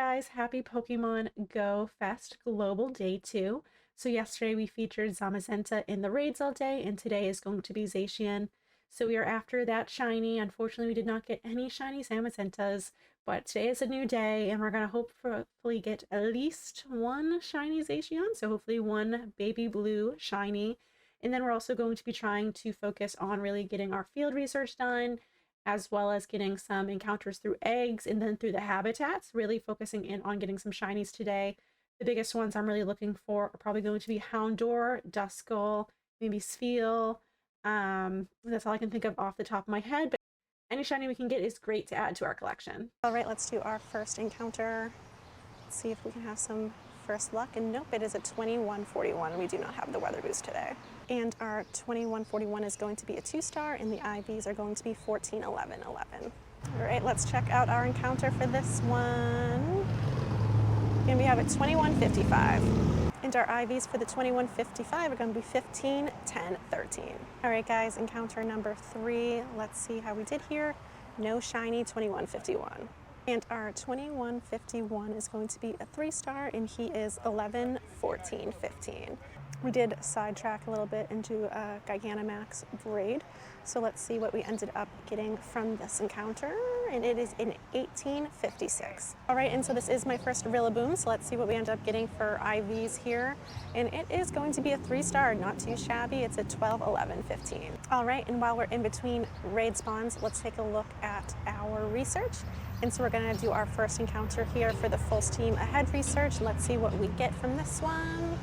guys, happy Pokemon GO Fest Global Day 2. So yesterday we featured Zamazenta in the raids all day, and today is going to be Zacian. So we are after that shiny. Unfortunately, we did not get any shiny Zamazentas, but today is a new day, and we're going to hopefully get at least one shiny Zacian, so hopefully one baby blue shiny. And then we're also going to be trying to focus on really getting our field research done, as well as getting some encounters through eggs and then through the habitats, really focusing in on getting some shinies today. The biggest ones I'm really looking for are probably going to be Houndour, Duskull, maybe Spheal. That's all I can think of off the top of my head, but any shiny we can get is great to add to our collection. All right, let's do our first encounter. Let's see if we can have some first luck. And nope, it is a 2141. We do not have the weather boost today. And our 2141 is going to be a 2-star, and the IVs are going to be 141111. All right, let's check out our encounter for this one. And we have a 2155. And our IVs for the 2155 are going to be 15, 10, 13. All right, guys, encounter number 3. Let's see how we did here. No shiny 2151. And our 2151 is going to be a 3-star, and he is 11, 14, 15. We did sidetrack a little bit into a Gigantamax raid, so let's see what we ended up getting from this encounter, and it is an 1856. All right, and so this is my first Rillaboom, so let's see what we end up getting for IVs here, and it is going to be a 3-star, not too shabby. It's a 12, 11, 15. All right, and while we're in between raid spawns, let's take a look at our research. And so we're going to do our first encounter here for the full steam ahead research. Let's see what we get from this one.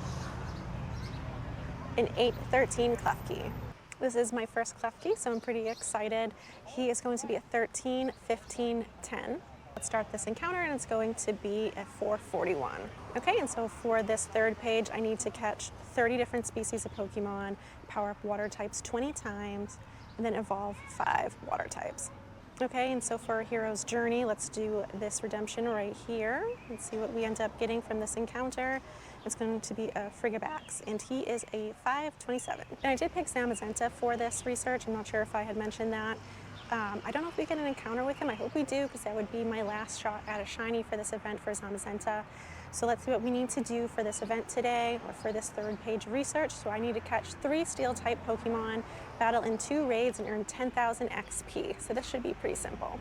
An 813 Klefki. This is my first Klefki, so I'm pretty excited. He is going to be a 13, 15, 10. Let's start this encounter, and it's going to be a 441. Okay, and so for this third page, I need to catch 30 different species of Pokemon, power up water types 20 times, and then evolve 5 water types. Okay, and so for Hero's Journey, let's do this redemption right here and see what we end up getting from this encounter. It's going to be a Frigibax, and he is a 527. And I did pick Zamazenta for this research. I'm not sure if I had mentioned that. I don't know if we get an encounter with him. I hope we do, because that would be my last shot at a shiny for this event for Zamazenta. So let's see what we need to do for this event today, or for this third page research. So I need to catch 3 Steel-type Pokemon, battle in 2 raids, and earn 10,000 XP. So this should be pretty simple.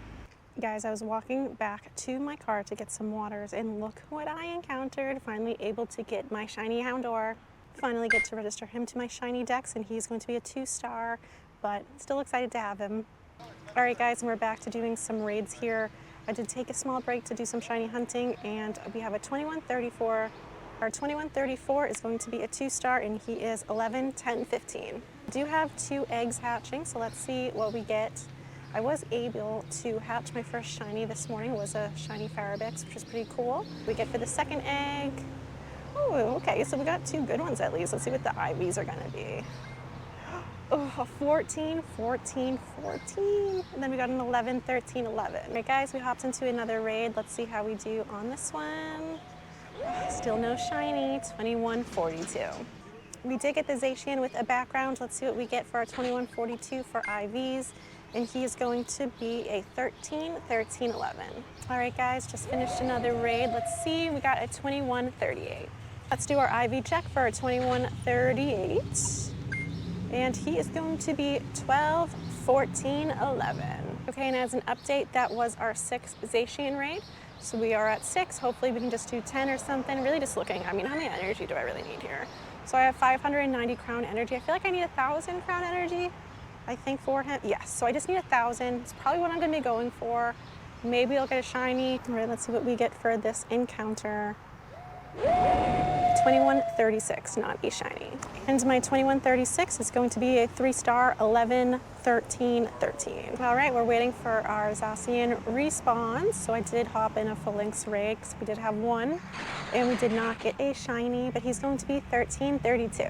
Guys, I was walking back to my car to get some waters, and look what I encountered. Finally able to get my shiny Houndour. Finally get to register him to my shiny dex, and he's going to be a 2-star, but still excited to have him. All right, guys, and we're back to doing some raids here. I did take a small break to do some shiny hunting, and we have a 2134. Our 2134 is going to be a 2-star, and he is 11, 10, 15. I do have 2 eggs hatching, so let's see what we get. I was able to hatch my first shiny this morning. It was a shiny Farabix, which is pretty cool. We get for the second egg. Oh, okay, so we got 2 good ones at least. Let's see what the IVs are gonna be. Oh, a 14, 14, 14. And then we got an 11, 13, 11. All right, guys, we hopped into another raid. Let's see how we do on this one. Still no shiny, 2142. We did get the Zacian with a background. Let's see what we get for our 2142 for IVs. And he is going to be a 13, 13, 11. All right, guys, just finished another raid. Let's see, we got a 2138. Let's do our IV check for our 2138. And he is going to be 12, 14, 11. Okay, and as an update, that was our 6th Zacian raid. So we are at 6. Hopefully we can just do 10 or something. Really just looking, I mean, how many energy do I really need here? So I have 590 crown energy. I feel like I need 1,000 crown energy, I think, for him. Yes, so I just need 1,000. It's probably what I'm gonna be going for. Maybe I'll get a shiny. All right, let's see what we get for this encounter. 2136, not a shiny. And my 2136 is going to be a 3-star, 11, 13, 13. All right, we're waiting for our Zacian respawns. So I did hop in a Falinks raid, because we did have 1, and we did not get a shiny, but he's going to be 1332.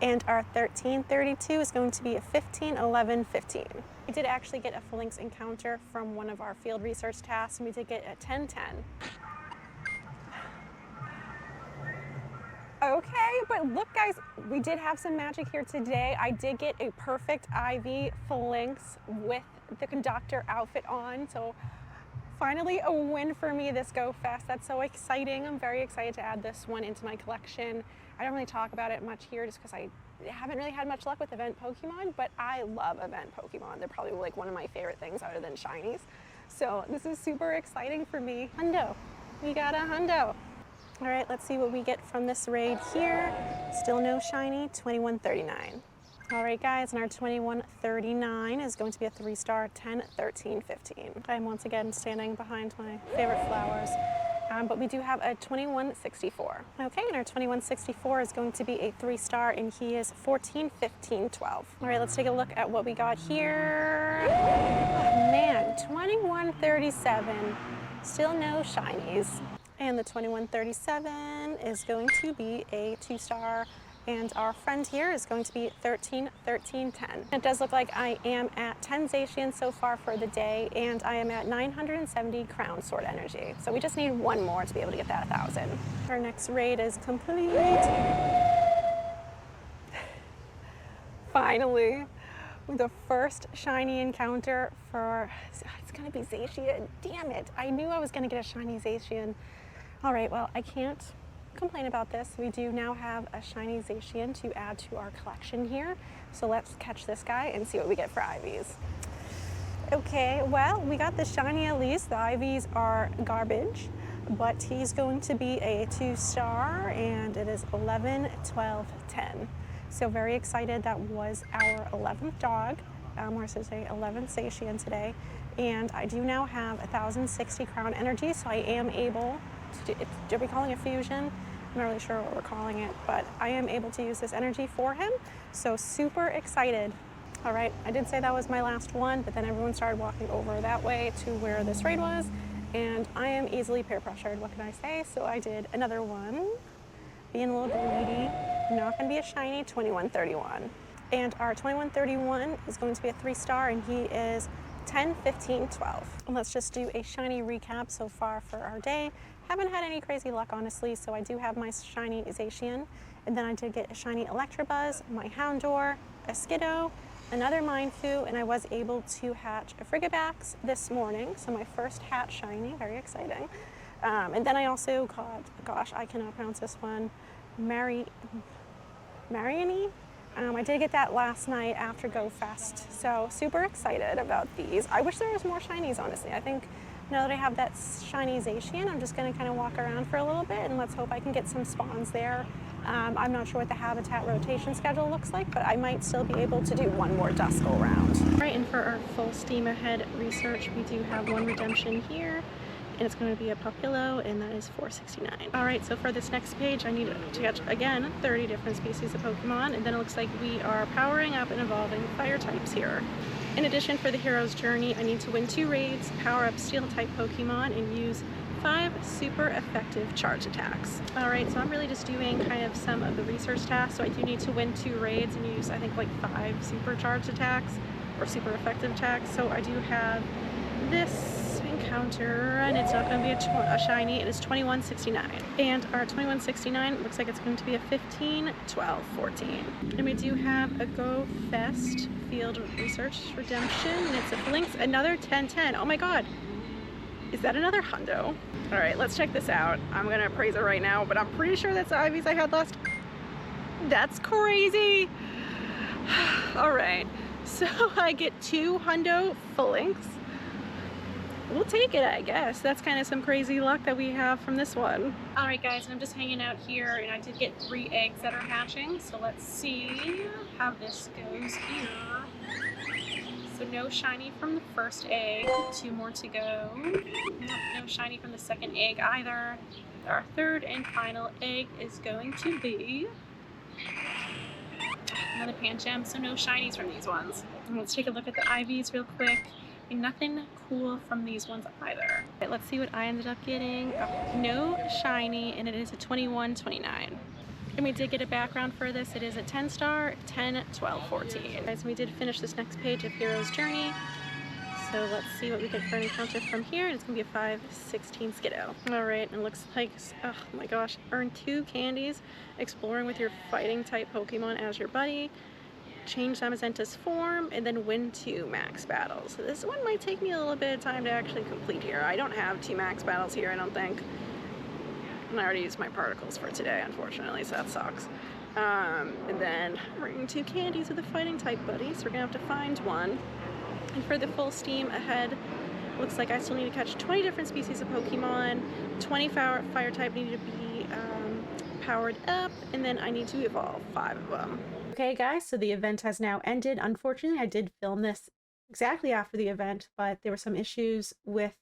And our 1332 is going to be a 15, 11, 15. We did actually get a Falinks encounter from one of our field research tasks, and we did get a 1010. Okay, but look, guys, we did have some magic here today. I did get a perfect IV Falinks with the conductor outfit on, so Finally a win for me this Go Fest. That's so exciting. I'm very excited to add this one into my collection. I don't really talk about it much here just because I haven't really had much luck with event Pokemon, but I love event Pokemon. They're probably like one of my favorite things other than shinies. So this is super exciting for me. Hundo, we got a Hundo. All right, let's see what we get from this raid here. Still no shiny, 2139. All right, guys, and our 2139 is going to be a 3-star, 10, 13, 15. I'm once again standing behind my favorite flowers, but we do have a 2164. Okay, and our 2164 is going to be a 3-star, and he is 14, 15, 12. All right, let's take a look at what we got here. Oh, man, 2137, still no shinies. And the 2137 is going to be a 2-star. And our friend here is going to be 13, 13, 10. It does look like I am at 10 Zacian so far for the day, and I am at 970 Crown Sword Energy. So we just need one more to be able to get that 1,000. Our next raid is complete. Finally, the first shiny encounter for, it's gonna be Zacian. Damn it, I knew I was gonna get a shiny Zacian. All right, well, I can't complain about this. We do now have a Shiny Zacian to add to our collection here. So let's catch this guy and see what we get for IVs. Okay, well, we got the shiny at least. The IVs are garbage, but he's going to be a 2-star, and it is 11, 12, 10. So very excited. That was our 11th dog, or I should say 11th Zacian today. And I do now have 1,060 Crown Energy, so I am able to do, are we calling it fusion? I'm not really sure what we're calling it, but I am able to use this energy for him. So super excited. All right, I did say that was my last one, but then everyone started walking over that way to where this raid was, and I am easily peer pressured. What can I say? So I did another one, being a little greedy. Not gonna be a shiny, 2131. And our 2131 is going to be a 3-star, and he is 10, 15, 12. And let's just do a shiny recap so far for our day. Haven't had any crazy luck, honestly, so I do have my shiny Zacian, and then I did get a shiny Electabuzz, my Houndour, a Skiddo, another Mindfu, and I was able to hatch a Frigibax this morning, so my first hatch shiny, very exciting. And then I also got, gosh, I cannot pronounce this one, Mariani? I did get that last night after Go Fest, so super excited about these. I wish there was more shinies, honestly. I think now that I have that shiny Zacian, I'm just going to kind of walk around for a little bit, and let's hope I can get some spawns there. I'm not sure what the habitat rotation schedule looks like, but I might still be able to do one more Duskull round. All right, and for our full steam ahead research, we do have one redemption here, and it's going to be a Pupillo, and that is 469. All right, so for this next page, I need to catch, again, 30 different species of Pokemon, and then it looks like we are powering up and evolving fire types here. In addition, for the hero's journey, I need to win 2 raids, power up steel-type Pokemon, and use 5 super effective charge attacks. All right, so I'm really just doing kind of some of the research tasks, so I do need to win 2 raids and use, I think, like 5 super charge attacks, or super effective attacks. So I do have this encounter, and it's not going to be a shiny. It is 2169, and our 2169 looks like it's going to be a 15, 12, 14. And we do have a Go Fest field research redemption, and it's a Falinks, another 1010. Oh my god, is that another Hundo? All right, let's check this out. I'm gonna appraise it right now, but I'm pretty sure that's the IVs I had last. That's crazy. All right, so I get 2 Hundo Falinks. We'll take it, I guess. That's kind of some crazy luck that we have from this one. All right, guys, and I'm just hanging out here, and I did get 3 eggs that are hatching, so let's see how this goes here. So no shiny from the first egg, 2 more to go. No shiny from the second egg either. Our third and final egg is going to be another Pancham, so no shinies from these ones. And let's take a look at the IVs real quick. And nothing cool from these ones either. Right, let's see what I ended up getting. Oh, no shiny, and it is a 2129. And we did get a background for this. It is a 10-star, 10, 12, 14. Guys, we did finish this next page of Hero's Journey. So let's see what we get for an encounter from here. It's gonna be a 5, 16 Skiddo. All right, and it looks like, oh my gosh, earn 2 candies exploring with your fighting type Pokemon as your buddy. change Zamazenta's form, and then win 2 max battles. So this one might take me a little bit of time to actually complete here. I don't have 2 max battles here, I don't think. And I already used my particles for today, unfortunately, so that sucks. And then bringing 2 candies with a fighting type buddy, so we're gonna have to find one. And for the full steam ahead, looks like I still need to catch 20 different species of Pokemon, 20 fire type need to be powered up, and then I need to evolve 5 of them. Okay guys, so the event has now ended. Unfortunately, I did film this exactly after the event, but there were some issues with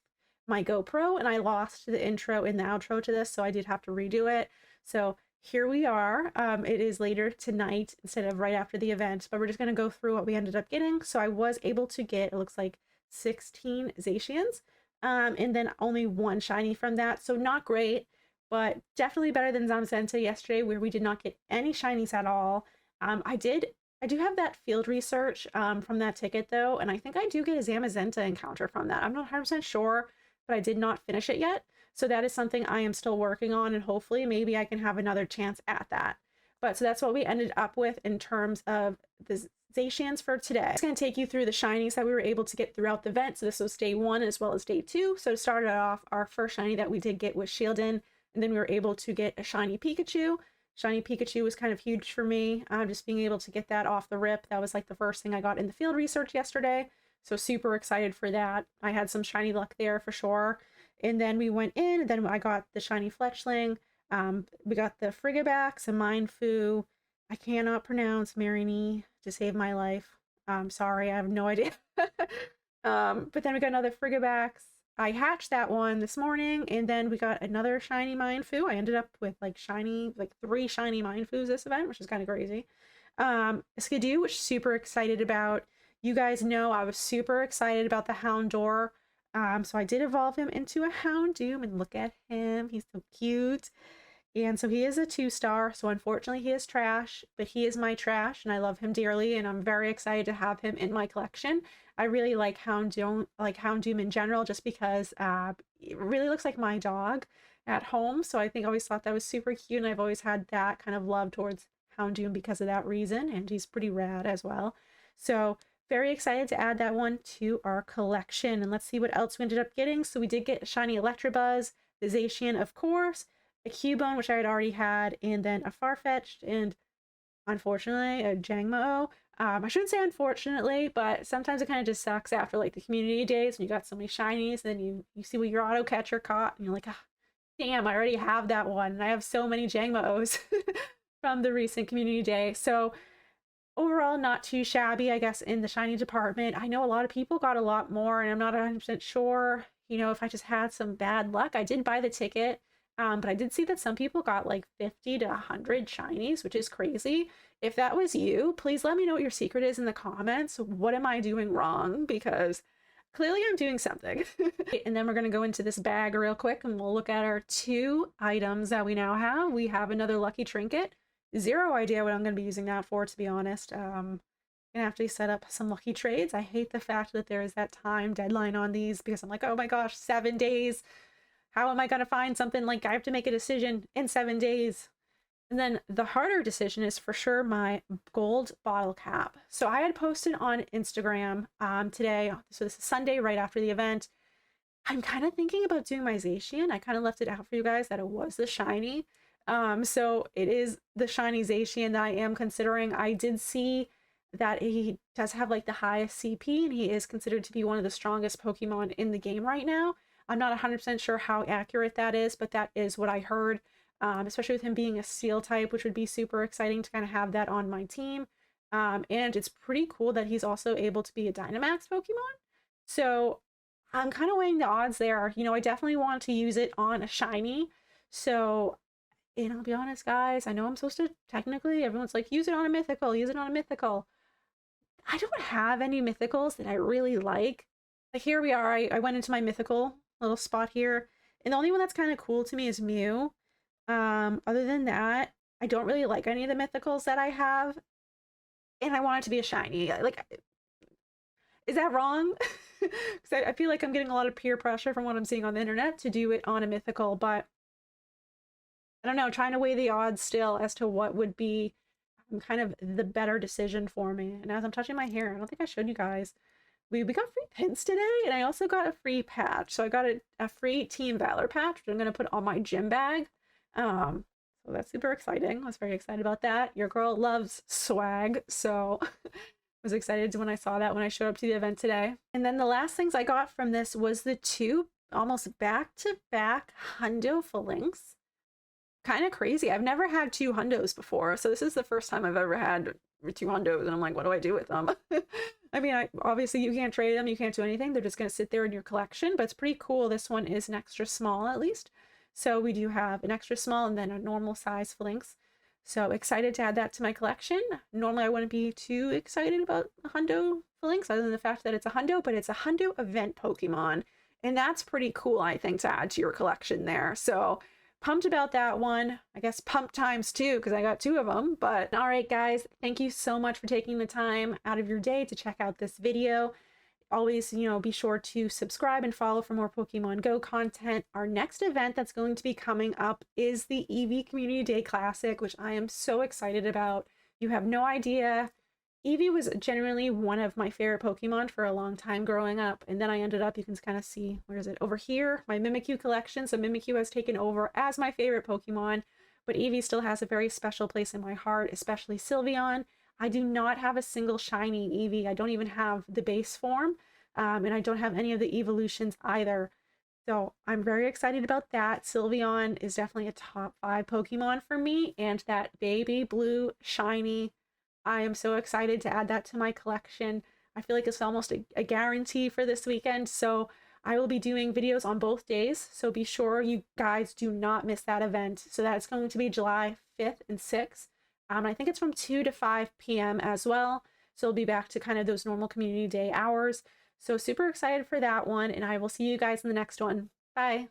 my GoPro and I lost the intro and the outro to this, so I did have to redo it. So here we are. It is later tonight instead of right after the event, but we're just going to go through what we ended up getting. So I was able to get, it looks like 16 Zacians, and then only 1 shiny from that. So not great, but definitely better than Zamazenta yesterday where we did not get any shinies at all. I do have that field research from that ticket though, and I think I do get a Zamazenta encounter from that. I'm not 100% sure, but I did not finish it yet. So that is something I am still working on, and hopefully maybe I can have another chance at that. But so that's what we ended up with in terms of the Zacians for today. It's going to take you through the shinies that we were able to get throughout the event. So this was day 1 as well as day 2. So to start it off, our first shiny that we did get was Shieldon, and then we were able to get a shiny Pikachu. Shiny Pikachu was kind of huge for me, just being able to get that off the rip. That was like the first thing I got in the field research yesterday. So super excited for that. I had some shiny luck there for sure. And then we went in, and then I got the shiny Fletchling. We got the Frigibax, a Mindfu. I cannot pronounce Marini to save my life. Sorry, I have no idea. But then we got another Frigibax. I hatched that one this morning, and then we got another shiny Mindfu. I ended up with like 3 shiny Mindfus this event, which is kind of crazy. Skidoo, which super excited about. You guys know I was super excited about the Houndour. So I did evolve him into a Houndoom, and look at him. He's so cute. And so he is a 2-star, so unfortunately he is trash, but he is my trash, and I love him dearly, and I'm very excited to have him in my collection. I really like Houndoom in general, just because it really looks like my dog at home, so I always thought that was super cute, and I've always had that kind of love towards Houndoom because of that reason, and he's pretty rad as well. So very excited to add that one to our collection. And let's see what else we ended up getting. So we did get a shiny Electabuzz, the Zacian, of course, a Cubone, which I had already had, and then a Farfetch'd, and unfortunately a Jangmo. I shouldn't say unfortunately, but sometimes it kind of just sucks after like the community days when you got so many shinies, and then you see what your auto catcher caught, and you're like, ah, damn, I already have that one, and I have so many Jangmos from the recent community day. So overall, not too shabby, I guess, in the shiny department. I know a lot of people got a lot more, and I'm not 100% sure, if I just had some bad luck. I did buy the ticket, but I did see that some people got like 50 to 100 shinies, which is crazy. If that was you, please let me know what your secret is in the comments. What am I doing wrong? Because clearly I'm doing something. And then we're going to go into this bag real quick, and we'll look at our 2 items that we now have. We have another lucky trinket. Zero idea what I'm going to be using that for, to be honest. Gonna have to set up some lucky trades. I hate the fact that there is that time deadline on these, because I'm like, oh my gosh, 7 days. How am I going to find something? Like, I have to make a decision in 7 days. And then the harder decision is for sure my gold bottle cap. So I had posted on Instagram today. So this is Sunday, right after the event. I'm kind of thinking about doing my Zacian. I kind of left it out for you guys that it was the shiny. So it is the shiny Zacian that I am considering. I did see that he does have like the highest CP, and he is considered to be one of the strongest Pokemon in the game right now. I'm not 100% sure how accurate that is, but that is what I heard, especially with him being a Steel type, which would be super exciting to kind of have that on my team. And it's pretty cool that he's also able to be a Dynamax Pokemon. So I'm kind of weighing the odds there. I definitely want to use it on a shiny. So, and I'll be honest, guys, I know I'm supposed to technically, everyone's like, use it on a mythical, use it on a mythical. I don't have any mythicals that I really like. Like, here we are, I went into my mythical little spot here, and the only one that's kind of cool to me is Mew. Other than that, I don't really like any of the mythicals that I have, and I want it to be a shiny. Like, is that wrong? Because I feel like I'm getting a lot of peer pressure from what I'm seeing on the internet to do it on a mythical, but I don't know, trying to weigh the odds still as to what would be I'm kind of the better decision for me. And as I'm touching my hair, I don't think I showed you guys, we got free pins today, and I also got a free patch. So I got a free Team Valor patch, which I'm going to put on my gym bag. So that's super exciting. I was very excited about that. Your girl loves swag, so I was excited when I saw that when I showed up to the event today. And then the last things I got from this was the two almost back-to-back Hundo Falinks. Kind of crazy. I've never had two Hundos before, so this is the first time I've ever had two Hundos, and I'm like, what do I do with them? I mean, obviously you can't trade them, you can't do anything. They're just going to sit there in your collection, but it's pretty cool. This one is an extra small, at least. So we do have an extra small and then a normal size Falinks. So excited to add that to my collection. Normally I wouldn't be too excited about a Hundo Falinks, other than the fact that it's a Hundo, but it's a Hundo event Pokemon. And that's pretty cool, I think, to add to your collection there. So pumped about that one. I guess pumped times two because I got two of them. But all right, guys, thank you so much for taking the time out of your day to check out this video. Always, be sure to subscribe and follow for more Pokemon Go content. Our next event that's going to be coming up is the Eevee Community Day Classic, which I am so excited about. You have no idea. Eevee was generally one of my favorite Pokemon for a long time growing up, and then I ended up, you can kind of see, where is it, over here, my Mimikyu collection. So Mimikyu has taken over as my favorite Pokemon, but Eevee still has a very special place in my heart, especially Sylveon. I do not have a single shiny Eevee. I don't even have the base form, and I don't have any of the evolutions either. So I'm very excited about that. Sylveon is definitely a top 5 Pokemon for me, and that baby blue shiny, I am so excited to add that to my collection. I feel like it's almost a guarantee for this weekend, so I will be doing videos on both days, so be sure you guys do not miss that event. So that's going to be July 5th and 6th. I think it's from 2 to 5 p.m. as well. So we'll be back to kind of those normal community day hours. So super excited for that one, and I will see you guys in the next one. Bye.